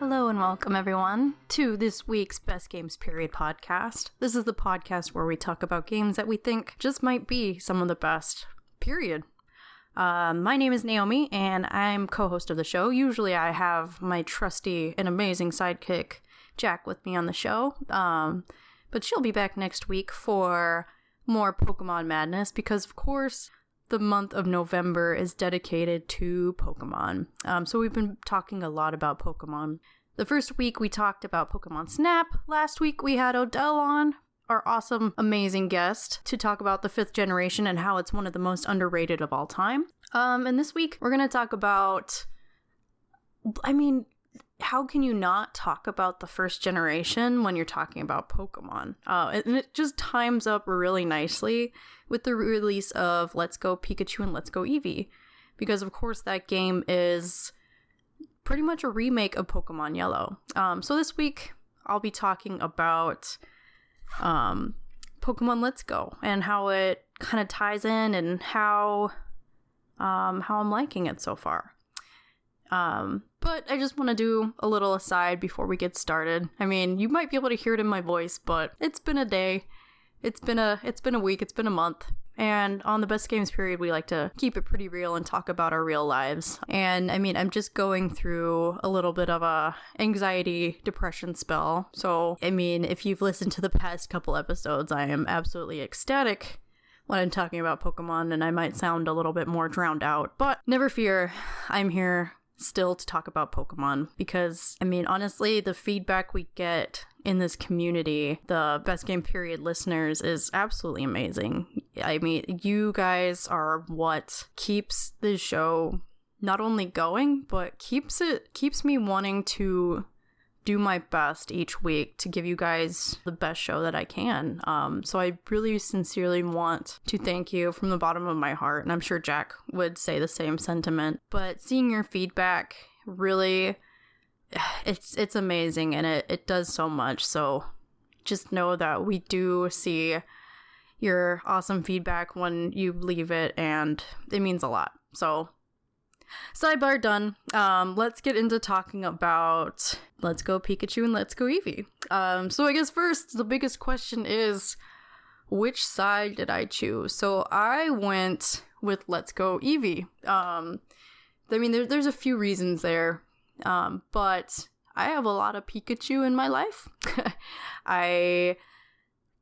Hello and welcome everyone to this week's Best Games Period podcast. This is the podcast where we talk about games that we think just might be some of the best, period. My name is Naomi and I'm co-host of the show. Usually I have my trusty and amazing sidekick, Jack, with me on the show. But she'll be back next week for more Pokemon madness because, of course, the month of November is dedicated to Pokemon. So we've been talking a lot about Pokemon. The first week we talked about Pokemon Snap. Last week we had Odell on, our awesome, amazing guest, to talk about the 5th generation and how it's one of the most underrated of all time. And this week we're going to talk about, how can you not talk about the 1st generation when you're talking about Pokemon? And it just times up really nicely with the release of Let's Go Pikachu and Let's Go Eevee. Because, of course, that game is pretty much a remake of Pokemon Yellow. So this week, I'll be talking about Pokemon Let's Go and how it kind of ties in and how I'm liking it so far. But I just want to do a little aside before we get started. I mean, you might be able to hear it in my voice, but it's been a day. It's been a week. It's been a month. And on the Best Games Period, we like to keep it pretty real and talk about our real lives. And I mean, I'm just going through a little bit of a anxiety depression spell. So, I mean, if you've listened to the past couple episodes, I am absolutely ecstatic when I'm talking about Pokemon, and I might sound a little bit more drowned out. But never fear, I'm here still to talk about Pokemon because, I mean, honestly, the feedback we get in this community, the Best Game Period listeners, is absolutely amazing. I mean, you guys are what keeps the show not only going, but keeps me wanting to do my best each week to give you guys the best show that I can. So I really sincerely want to thank you from the bottom of my heart, and I'm sure Jack would say the same sentiment. But seeing your feedback really, it's amazing, and it does so much. So just know that we do see your awesome feedback when you leave it, and it means a lot. So sidebar done. Let's get into talking about Let's Go Pikachu and Let's Go Eevee. So I guess first, the biggest question is, which side did I choose? So I went with Let's Go Eevee. I mean, there's a few reasons there, but I have a lot of Pikachu in my life. I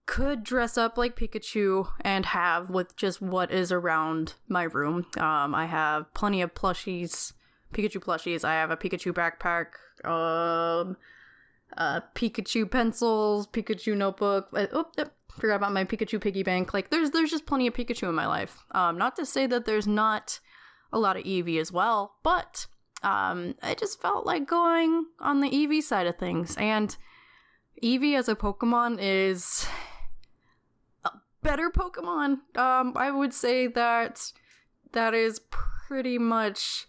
could dress up like Pikachu and have with just what is around my room. I have plenty of plushies, Pikachu plushies. I have a Pikachu backpack, Pikachu pencils, Pikachu notebook. Forgot about my Pikachu piggy bank. Like, there's just plenty of Pikachu in my life. Not to say that there's not a lot of Eevee as well, but I just felt like going on the Eevee side of things. And Eevee as a Pokemon is better Pokemon. I would say that is pretty much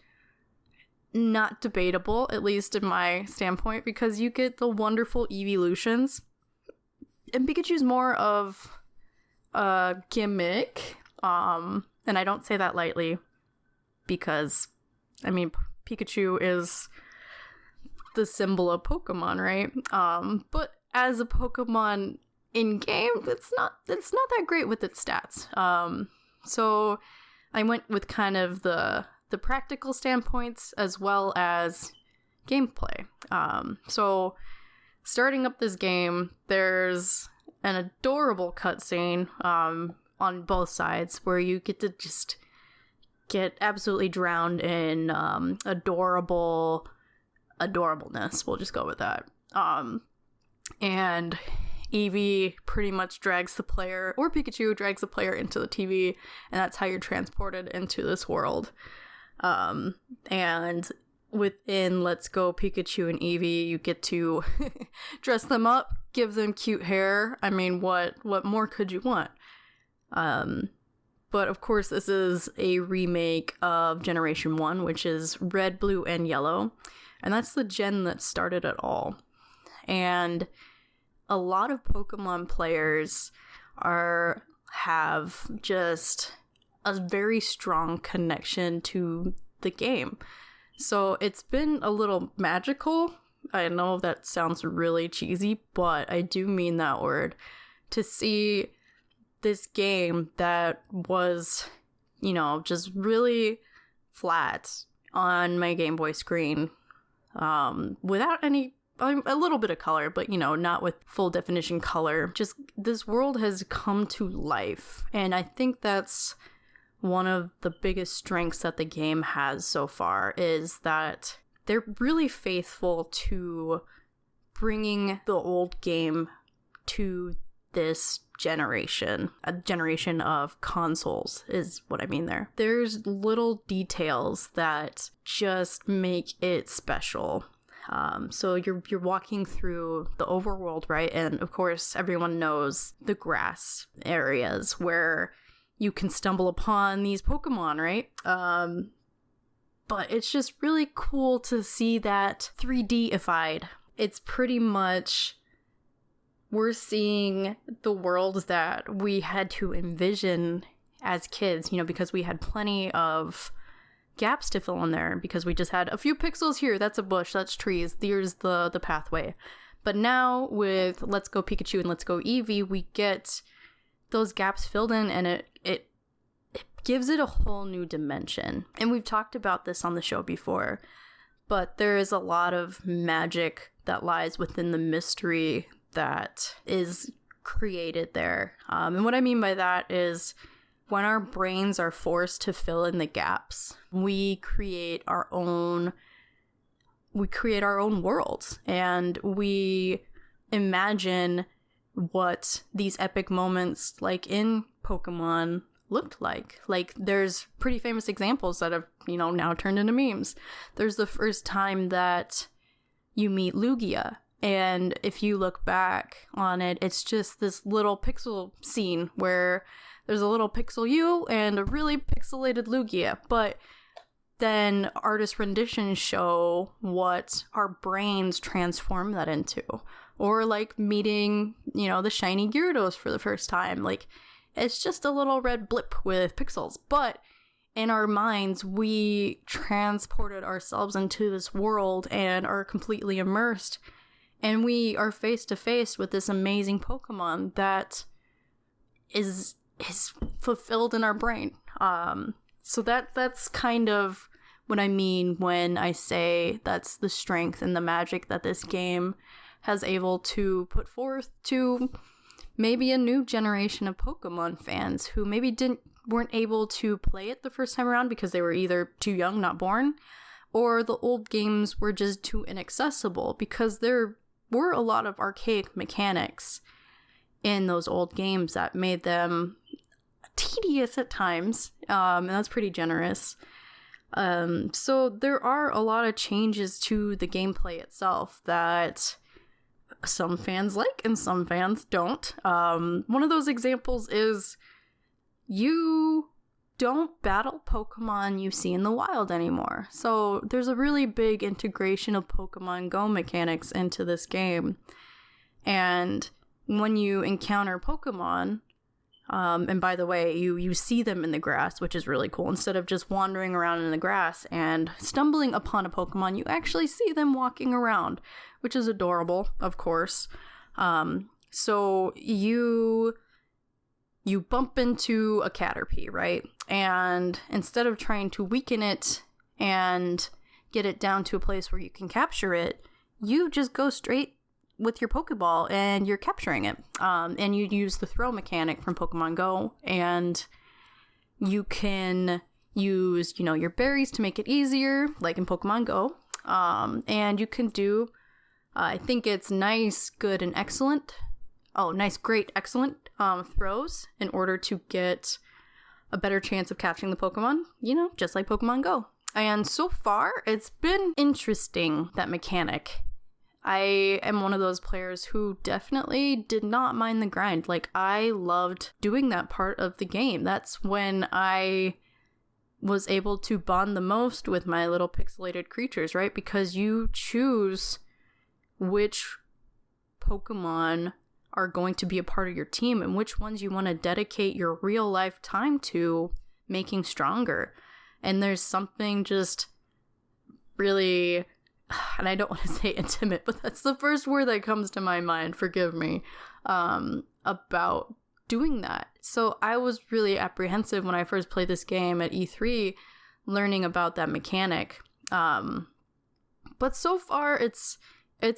not debatable, at least in my standpoint, because you get the wonderful evolutions, and Pikachu's more of a gimmick, and I don't say that lightly, because, I mean, Pikachu is the symbol of Pokemon, right? But as a Pokemon in game, it's not that great with its stats. So I went with kind of the practical standpoints as well as gameplay. So starting up this game, there's an adorable cutscene on both sides where you get to just get absolutely drowned in adorableness. We'll just go with that. And Eevee pretty much drags the player, or Pikachu drags the player into the TV, and that's how you're transported into this world. And within Let's Go Pikachu and Eevee, you get to dress them up, give them cute hair. I mean, what more could you want? But of course, this is a remake of Generation 1, which is Red, Blue, and Yellow. And that's the gen that started it all. And a lot of Pokemon players have just a very strong connection to the game. So it's been a little magical I know that sounds really cheesy, but I do mean that word. To see this game that was, just really flat on my Game Boy screen, without any, a little bit of color, but, not with full definition color. Just, this world has come to life. And I think that's one of the biggest strengths that the game has so far, is that they're really faithful to bringing the old game to this generation. A generation of consoles is what I mean there. There's little details that just make it special. So you're walking through the overworld, right? And of course, everyone knows the grass areas where you can stumble upon these Pokemon, right? But it's just really cool to see that 3D-ified. It's pretty much, we're seeing the worlds that we had to envision as kids, because we had plenty of gaps to fill in there, because we just had a few pixels here, that's a bush, that's trees, there's the pathway. But now with Let's Go Pikachu and Let's Go Eevee, we get those gaps filled in, and it gives it a whole new dimension. And we've talked about this on the show before, but there is a lot of magic that lies within the mystery that is created there. And what I mean by that is, when our brains are forced to fill in the gaps, we create our own worlds, and we imagine what these epic moments, like in Pokemon, looked like. Like, there's pretty famous examples that have, now turned into memes. There's the first time that you meet Lugia, and if you look back on it, it's just this little pixel scene where there's a little pixel you and a really pixelated Lugia, but then artist renditions show what our brains transform that into. Or like meeting, the shiny Gyarados for the first time. Like, it's just a little red blip with pixels, but in our minds, we transported ourselves into this world and are completely immersed, and we are face to face with this amazing Pokemon that is fulfilled in our brain. So that's kind of what I mean when I say that's the strength and the magic that this game has able to put forth to maybe a new generation of Pokemon fans who maybe weren't able to play it the first time around because they were either too young, not born, or the old games were just too inaccessible, because there were a lot of archaic mechanics in those old games that made them tedious at times, and that's pretty generous. So there are a lot of changes to the gameplay itself that some fans like and some fans don't. One of those examples is you don't battle Pokemon you see in the wild anymore. So there's a really big integration of Pokemon Go mechanics into this game. And when you encounter Pokemon, and by the way, you see them in the grass, which is really cool. Instead of just wandering around in the grass and stumbling upon a Pokemon, you actually see them walking around, which is adorable, of course. So you bump into a Caterpie, right? And instead of trying to weaken it and get it down to a place where you can capture it, you just go straight with your Pokeball and you're capturing it. And you use the throw mechanic from Pokemon Go, and you can use, your berries to make it easier, like in Pokemon Go. And you can do, I think it's nice, good, and excellent. Oh, nice, great, excellent throws in order to get a better chance of catching the Pokemon, just like Pokemon Go. And so far, it's been interesting, that mechanic. I am one of those players who definitely did not mind the grind. Like, I loved doing that part of the game. That's when I was able to bond the most with my little pixelated creatures, right? Because you choose which Pokemon are going to be a part of your team and which ones you want to dedicate your real life time to making stronger. And there's something just really and I don't want to say intimate, but that's the first word that comes to my mind, forgive me, about doing that. So I was really apprehensive when I first played this game at E3, learning about that mechanic. But so far it's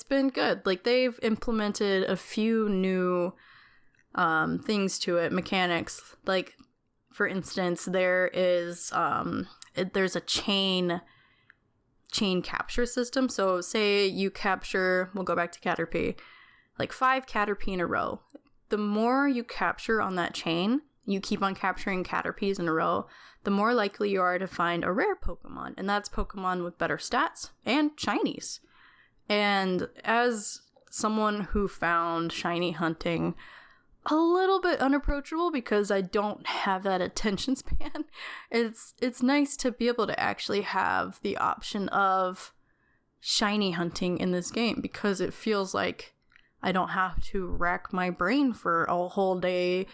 been good. Like, they've implemented a few new things to it, mechanics. Like, for instance, there's a chain capture system. So say you capture, we'll go back to Caterpie, like 5 Caterpie in a row. The more you capture on that chain, you keep on capturing Caterpies in a row, the more likely you are to find a rare Pokemon. And that's Pokemon with better stats and shinies. And as someone who found shiny hunting a little bit unapproachable because I don't have that attention span, it's nice to be able to actually have the option of shiny hunting in this game, because it feels like I don't have to rack my brain for a whole day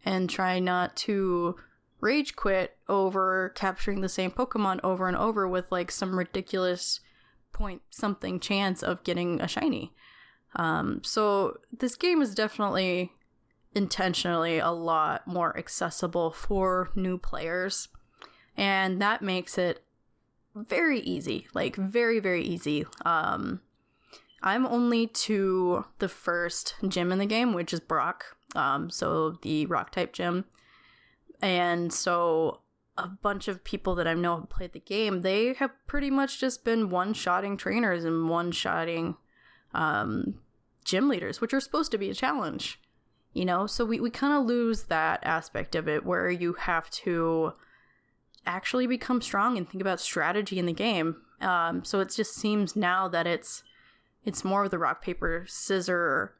and try not to rage quit over capturing the same Pokemon over and over with like some ridiculous point something chance of getting a shiny. So this game is definitely intentionally a lot more accessible for new players, and that makes it very easy, like very, very easy. I'm only to the first gym in the game, which is Brock, so the rock type gym, and so a bunch of people that I know have played the game, they have pretty much just been one-shotting trainers and one-shotting gym leaders, which are supposed to be a challenge. You know, so we kind of lose that aspect of it where you have to actually become strong and think about strategy in the game. So it just seems now that it's more of the rock, paper, scissor.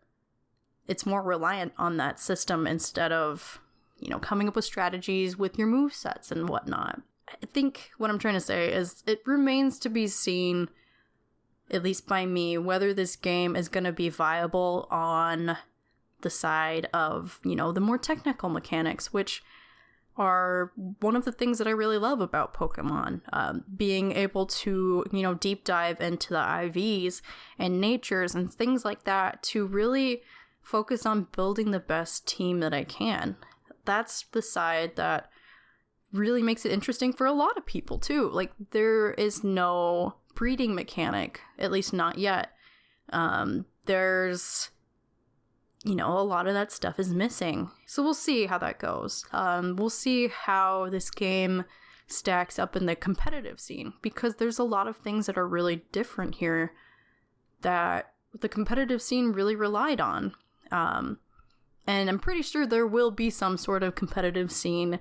It's more reliant on that system instead of, you know, coming up with strategies with your movesets and whatnot. I think what I'm trying to say is it remains to be seen, at least by me, whether this game is going to be viable on the side of, you know, the more technical mechanics, which are one of the things that I really love about Pokemon. Being able to, you know, deep dive into the IVs and natures and things like that to really focus on building the best team that I can. That's the side that really makes it interesting for a lot of people too. Like, there is no breeding mechanic, at least not yet. There's, you know, a lot of that stuff is missing. So we'll see how that goes. We'll see how this game stacks up in the competitive scene, because there's a lot of things that are really different here that the competitive scene really relied on. And I'm pretty sure there will be some sort of competitive scene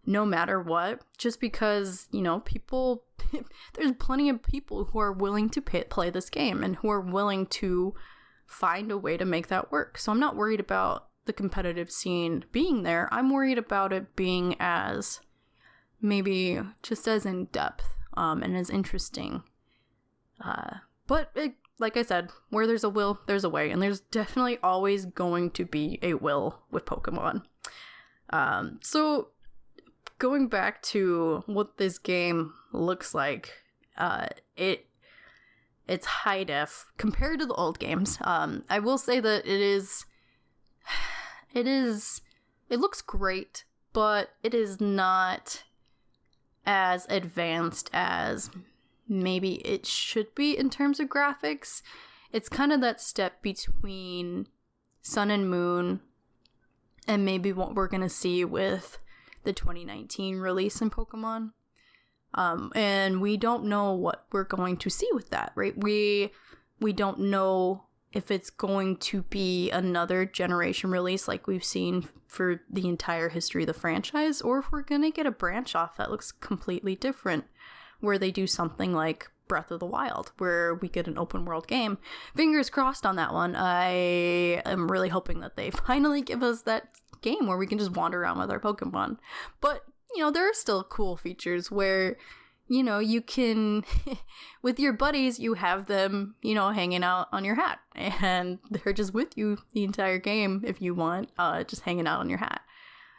no matter what, just because, you know, people, there's plenty of people who are willing to play this game and who are willing to find a way to make that work. So I'm not worried about the competitive scene being there. I'm worried about it being as, maybe just as in depth and as interesting. But like I said, where there's a will, there's a way, and there's definitely always going to be a will with Pokemon. So going back to what this game looks like, it's high def compared to the old games. I will say that it looks great, but it is not as advanced as maybe it should be in terms of graphics. It's kind of that step between Sun and Moon and maybe what we're going to see with the 2019 release in Pokemon. And we don't know what we're going to see with that, right? We don't know if it's going to be another generation release like we've seen for the entire history of the franchise, or if we're going to get a branch off that looks completely different, where they do something like Breath of the Wild, where we get an open world game. Fingers crossed on that one. I am really hoping that they finally give us that game where we can just wander around with our Pokemon. But, you know, there are still cool features where, you know, you can, with your buddies, you have them, you know, hanging out on your hat, and they're just with you the entire game if you want, just hanging out on your hat.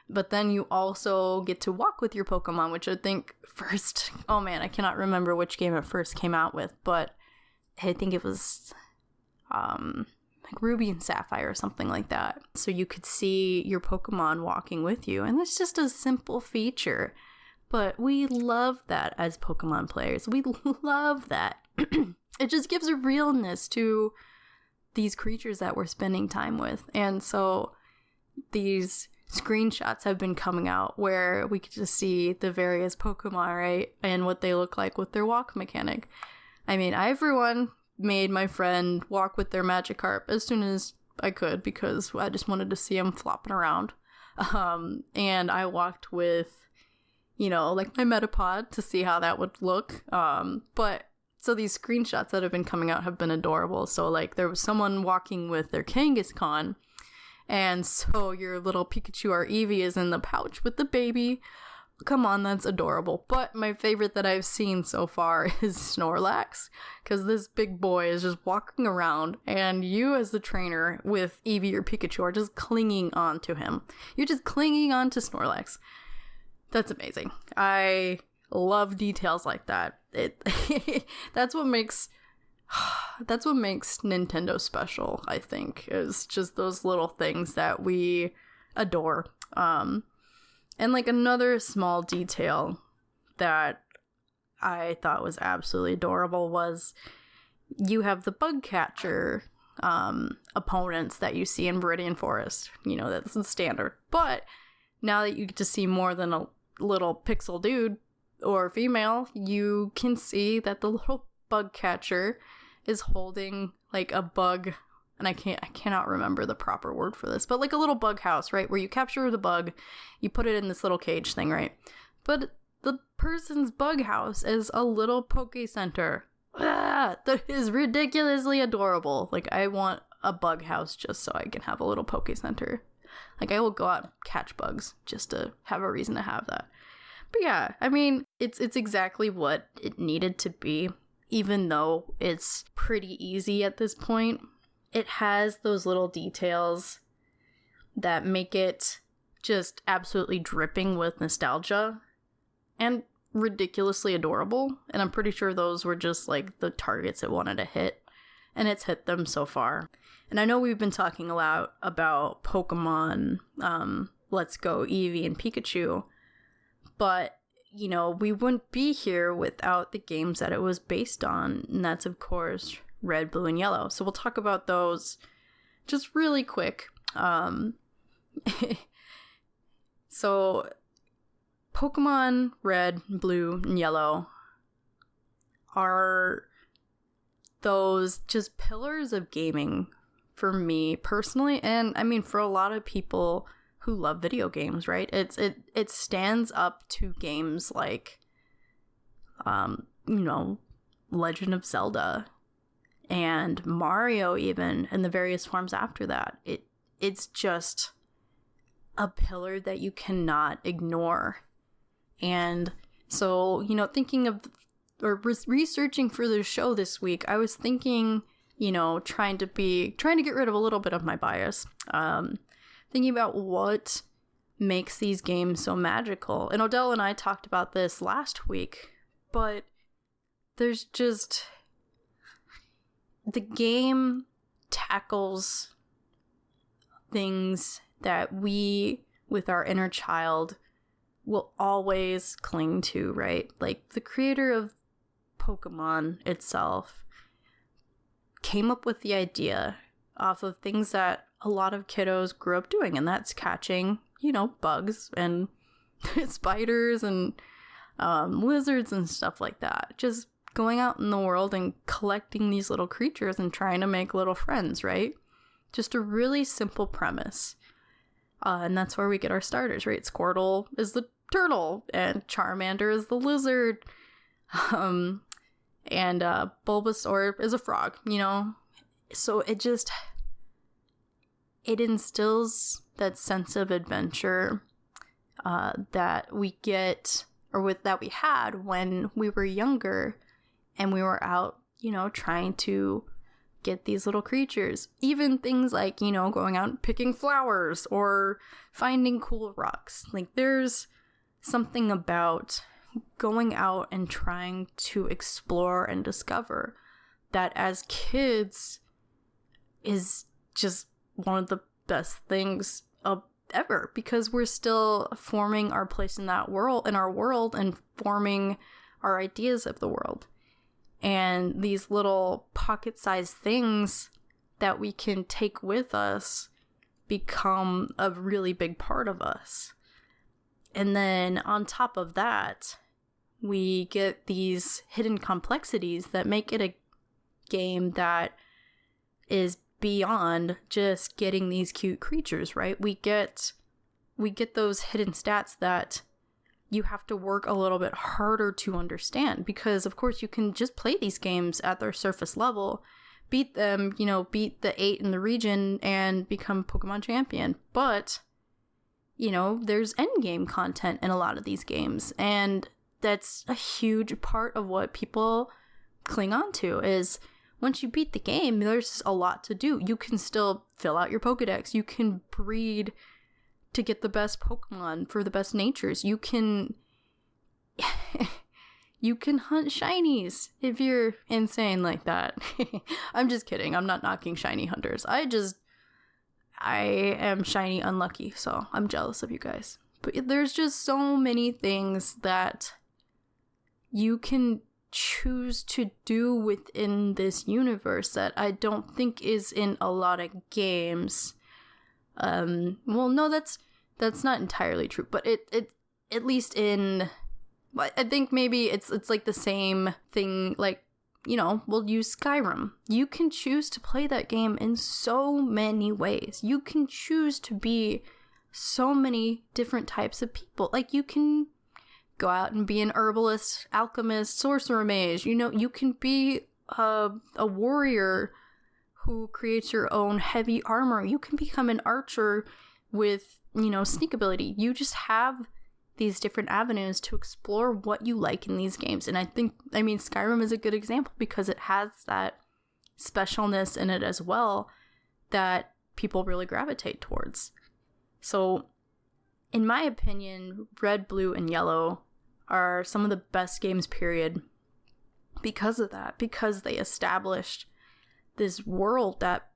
But then you also get to walk with your Pokemon, which I think first, oh man, I cannot remember which game it first came out with, but I think it was like Ruby and Sapphire or something like that. So you could see your Pokemon walking with you. And it's just a simple feature. But we love that as Pokemon players. We love that. It just gives a realness to these creatures that we're spending time with. And so these screenshots have been coming out where we could just see the various Pokemon, right? And what they look like with their walk mechanic. I mean, I, for one, made my friend walk with their Magikarp as soon as I could because I just wanted to see him flopping around. And I walked with, you know, like my Metapod to see how that would look. But so these screenshots that have been coming out have been adorable. So like there was someone walking with their Kangaskhan, and so your little Pikachu or Eevee is in the pouch with the baby. Come on, that's adorable. But my favorite that I've seen so far is Snorlax, because this big boy is just walking around, and you as the trainer with Eevee or Pikachu are just clinging on to him. You're just clinging on to Snorlax. That's amazing. I love details like that. That's what makes Nintendo special, I think, is just those little things that we adore. And like another small detail that I thought was absolutely adorable was you have the bug catcher opponents that you see in Viridian Forest. You know, that's the standard. But now that you get to see more than a little pixel dude or female, you can see that the little bug catcher is holding like a bug, and I cannot remember the proper word for this, but like a little bug house, right? Where you capture the bug, you put it in this little cage thing, right? But the person's bug house is a little Poke Center. That is ridiculously adorable. Like, I want a bug house just so I can have a little Poke Center. Like, I will go out and catch bugs just to have a reason to have that. But yeah, I mean, it's exactly what it needed to be, even though it's pretty easy at this point. It has those little details that make it just absolutely dripping with nostalgia and ridiculously adorable. And I'm pretty sure those were just like the targets it wanted to hit, and it's hit them so far. And I know we've been talking a lot about Pokemon Let's Go, Eevee, and Pikachu, but, you know, we wouldn't be here without the games that it was based on, and that's, of course, Red, Blue, and Yellow. So we'll talk about those just really quick. So, Pokemon Red, Blue, and Yellow are those just pillars of gaming for me personally, and I mean for a lot of people who love video games, right? It stands up to games like you know, Legend of Zelda and Mario, even, and the various forms after that. It's just a pillar that you cannot ignore. And so, you know, thinking of or researching for the show this week, I was thinking, you know, trying to get rid of a little bit of my bias. Thinking about what makes these games so magical. And Odell and I talked about this last week, but there's just, the game tackles things that we, with our inner child, will always cling to, right? Like, the creator of Pokemon itself came up with the idea off of things that a lot of kiddos grew up doing, and that's catching, you know, bugs and spiders and lizards and stuff like that. Just going out in the world and collecting these little creatures and trying to make little friends, right? Just a really simple premise. And that's where we get our starters, right? Squirtle is the turtle, and Charmander is the lizard, and Bulbasaur is a frog, you know? So it instills that sense of adventure that we get, or that we had when we were younger and we were out, you know, trying to get these little creatures. Even things like, you know, going out and picking flowers or finding cool rocks. Like, there's something about going out and trying to explore and discover that as kids is just one of the best things ever, because we're still forming our place in that world, in our world, and forming our ideas of the world. And these little pocket-sized things that we can take with us become a really big part of us. And then on top of that, we get these hidden complexities that make it a game that is beyond just getting these cute creatures, right? We get those hidden stats that you have to work a little bit harder to understand, because of course you can just play these games at their surface level, beat them, beat the 8 in the region and become Pokemon champion. But, there's endgame content in a lot of these games, and that's a huge part of what people cling on to is once you beat the game, there's a lot to do. You can still fill out your Pokedex. You can breed to get the best Pokemon for the best natures. You can hunt shinies if you're insane like that. I'm just kidding. I'm not knocking shiny hunters. I am shiny unlucky, so I'm jealous of you guys. But there's just so many things that you can choose to do within this universe that I don't think is in a lot of games. Well, no, that's not entirely true, but it at least in, I think maybe it's like the same thing, like, we'll use Skyrim. You can choose to play that game in so many ways. You can choose to be so many different types of people. Like, you can go out and be an herbalist, alchemist, sorcerer mage. You can be a warrior who creates your own heavy armor. You can become an archer with, sneak ability. You just have these different avenues to explore what you like in these games. And Skyrim is a good example because it has that specialness in it as well that people really gravitate towards. So, in my opinion, Red, Blue, and Yellow are some of the best games, period, because of that, because they established this world that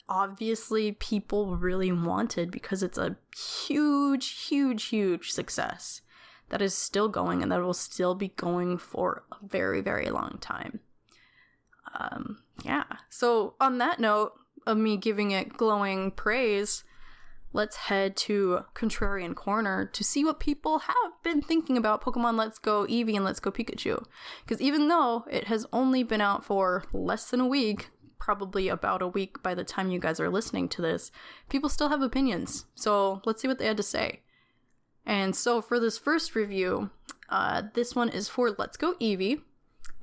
obviously people really wanted, because it's a huge, huge, huge success that is still going and that will still be going for a very, very long time. So on that note of me giving it glowing praise, let's head to Contrarian Corner to see what people have been thinking about Pokemon Let's Go Eevee and Let's Go Pikachu. Because even though it has only been out for less than a week, probably about a week by the time you guys are listening to this, people still have opinions. So let's see what they had to say. And so for this first review, this one is for Let's Go Eevee,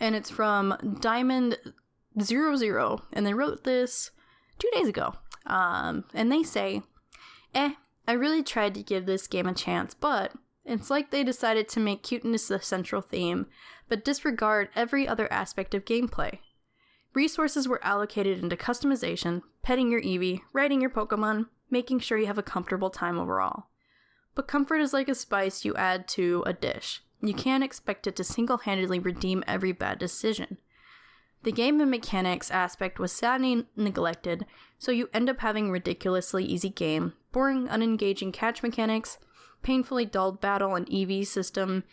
and it's from Diamond00, and they wrote this 2 days ago. And they say, I really tried to give this game a chance, but it's like they decided to make cuteness the central theme, but disregard every other aspect of gameplay. Resources were allocated into customization, petting your Eevee, riding your Pokemon, making sure you have a comfortable time overall. But comfort is like a spice you add to a dish. You can't expect it to single-handedly redeem every bad decision. The game and mechanics aspect was sadly neglected, so you end up having ridiculously easy game, boring, unengaging catch mechanics, painfully dulled battle and EV system,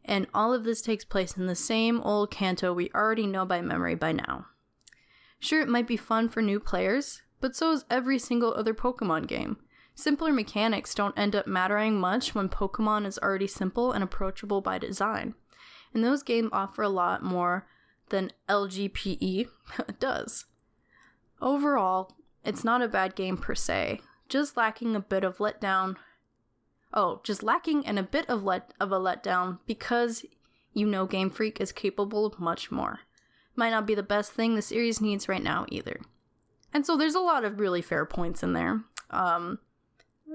and all of this takes place in the same old Kanto we already know by memory by now. Sure, it might be fun for new players, but so is every single other Pokemon game. Simpler mechanics don't end up mattering much when Pokemon is already simple and approachable by design, and those games offer a lot more than LGPE does. Overall, it's not a bad game per se, just lacking a bit of letdown. Just lacking and a bit of a letdown because Game Freak is capable of much more. Might not be the best thing the series needs right now either. And so there's a lot of really fair points in there.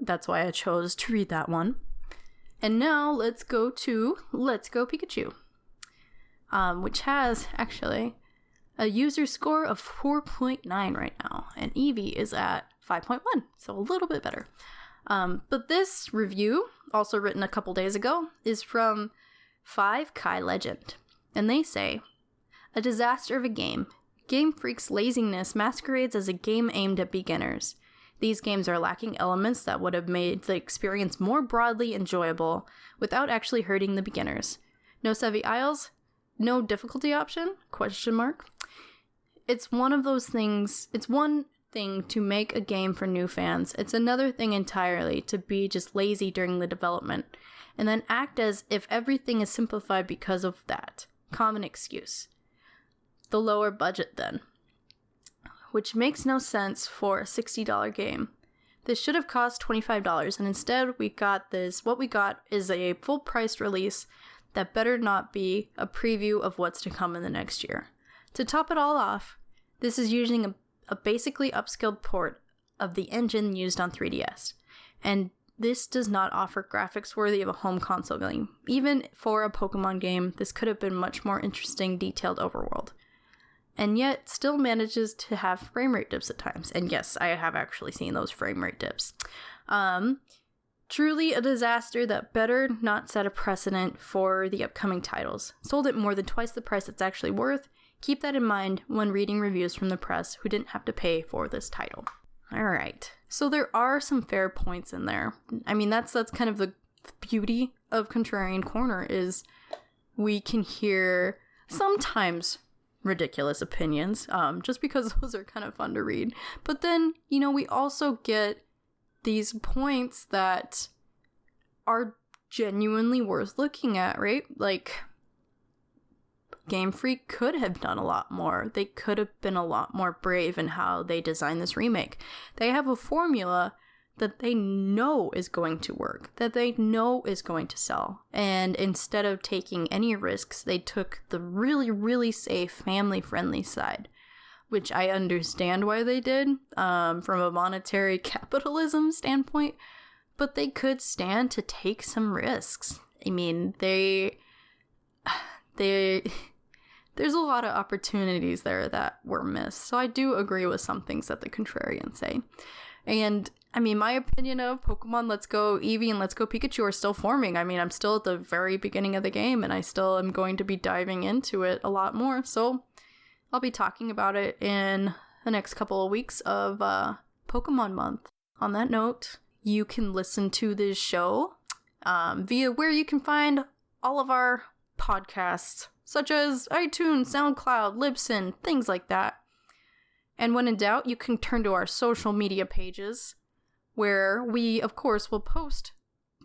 That's why I chose to read that one. And now let's go to Let's Go Pikachu, which has actually a user score of 4.9 right now, and Eevee is at 5.1, so a little bit better. But this review, also written a couple days ago, is from 5Kai Legend, and they say, a disaster of a game, Game Freak's laziness masquerades as a game aimed at beginners. These games are lacking elements that would have made the experience more broadly enjoyable without actually hurting the beginners. No Sevi Isles? No difficulty option? ? It's one of those things, it's one thing to make a game for new fans. It's another thing entirely to be just lazy during the development, and then act as if everything is simplified because of that. Common excuse. The lower budget then. Which makes no sense for a $60 game. This should have cost $25, and instead we got this. What we got is a full-priced release that better not be a preview of what's to come in the next year. To top it all off, this is using a basically upscaled port of the engine used on 3DS, and this does not offer graphics worthy of a home console game. Even for a Pokemon game, this could have been much more interesting, detailed overworld. And yet, still manages to have frame rate dips at times. And yes, I have actually seen those frame rate dips. Truly a disaster that better not set a precedent for the upcoming titles. Sold at more than twice the price it's actually worth. Keep that in mind when reading reviews from the press who didn't have to pay for this title. Alright, so there are some fair points in there. I mean, that's kind of the beauty of Contrarian Corner, is we can hear sometimes ridiculous opinions, just because those are kind of fun to read. But then, we also get these points that are genuinely worth looking at, right? Like, Game Freak could have done a lot more. They could have been a lot more brave in how they designed this remake. They have a formula that they know is going to work, that they know is going to sell. And instead of taking any risks, they took the really, really safe, family-friendly side, which I understand why they did, from a monetary capitalism standpoint, but they could stand to take some risks. I mean, there's a lot of opportunities there that were missed. So I do agree with some things that the contrarians say. And, I mean, my opinion of Pokemon Let's Go Eevee and Let's Go Pikachu are still forming. I mean, I'm still at the very beginning of the game, and I still am going to be diving into it a lot more. So I'll be talking about it in the next couple of weeks of Pokemon Month. On that note, you can listen to this show via where you can find all of our podcasts, such as iTunes, SoundCloud, Libsyn, things like that. And when in doubt, you can turn to our social media pages, where we, of course, will post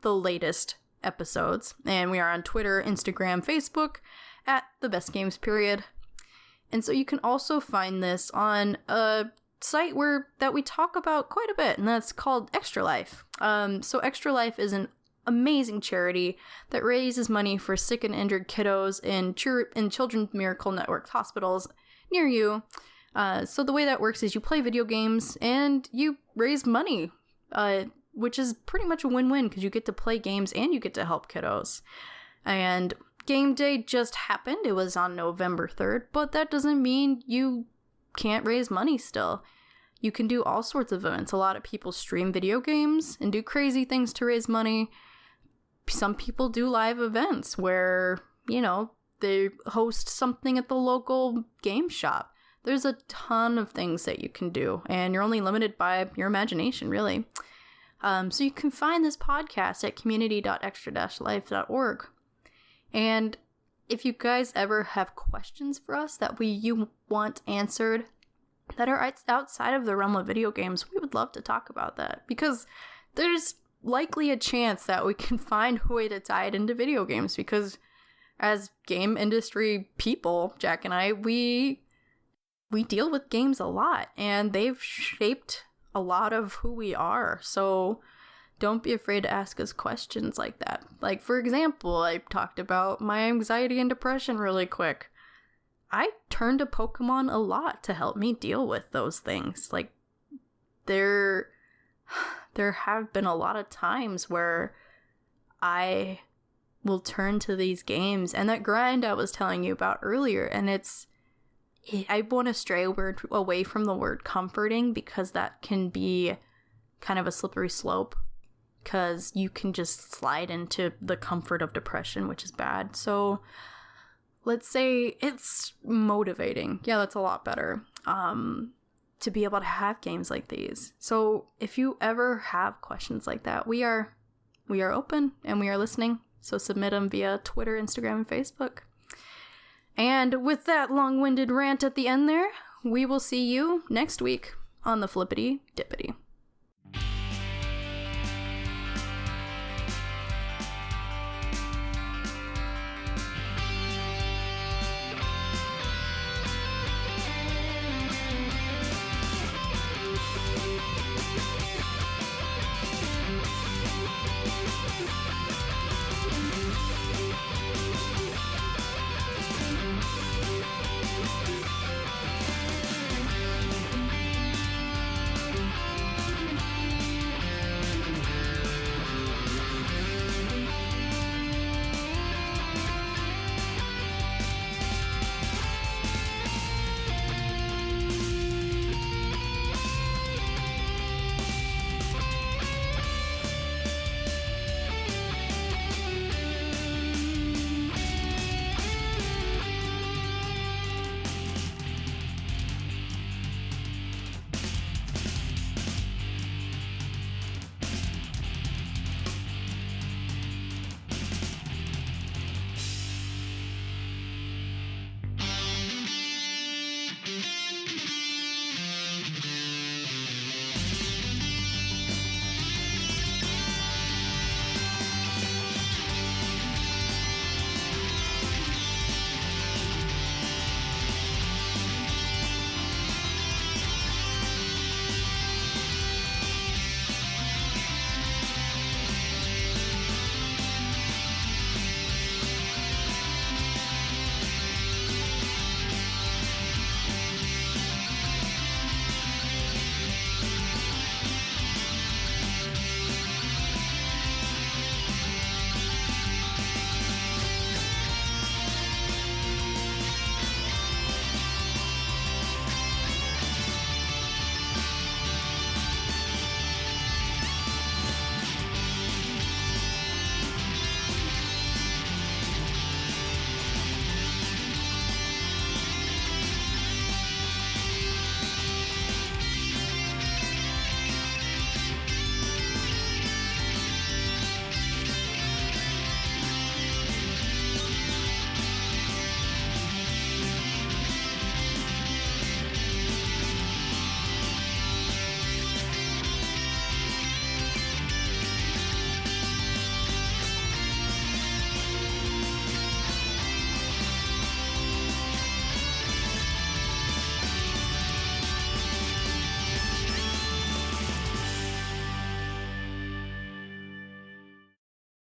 the latest episodes. And we are on Twitter, Instagram, Facebook, at The Best Games Period. And so you can also find this on a site that we talk about quite a bit, and that's called Extra Life. So Extra Life is an amazing charity that raises money for sick and injured kiddos in Children's Miracle Network hospitals near you. So the way that works is you play video games and you raise money, which is pretty much a win-win because you get to play games and you get to help kiddos. And game day just happened. It was on November 3rd, but that doesn't mean you can't raise money still. You can do all sorts of events. A lot of people stream video games and do crazy things to raise money. Some people do live events where, they host something at the local game shop. There's a ton of things that you can do, and you're only limited by your imagination, really. So you can find this podcast at community.extra-life.org. And if you guys ever have questions for us that you want answered that are outside of the realm of video games, we would love to talk about that, because there's likely a chance that we can find a way to tie it into video games, because as game industry people, Jack and I, we deal with games a lot, and they've shaped a lot of who we are. So don't be afraid to ask us questions like that. Like, for example, I talked about my anxiety and depression really quick. I turn to Pokemon a lot to help me deal with those things. Like, there have been a lot of times where I will turn to these games and that grind I was telling you about earlier, and I want to stray away from the word comforting, because that can be kind of a slippery slope, because you can just slide into the comfort of depression, which is bad. So let's say it's motivating. Yeah, that's a lot better. To be able to have games like these. So if you ever have questions like that, we are open and we are listening. So submit them via Twitter, Instagram, and Facebook. And with that long-winded rant at the end there, we will see you next week on the Flippity Dippity.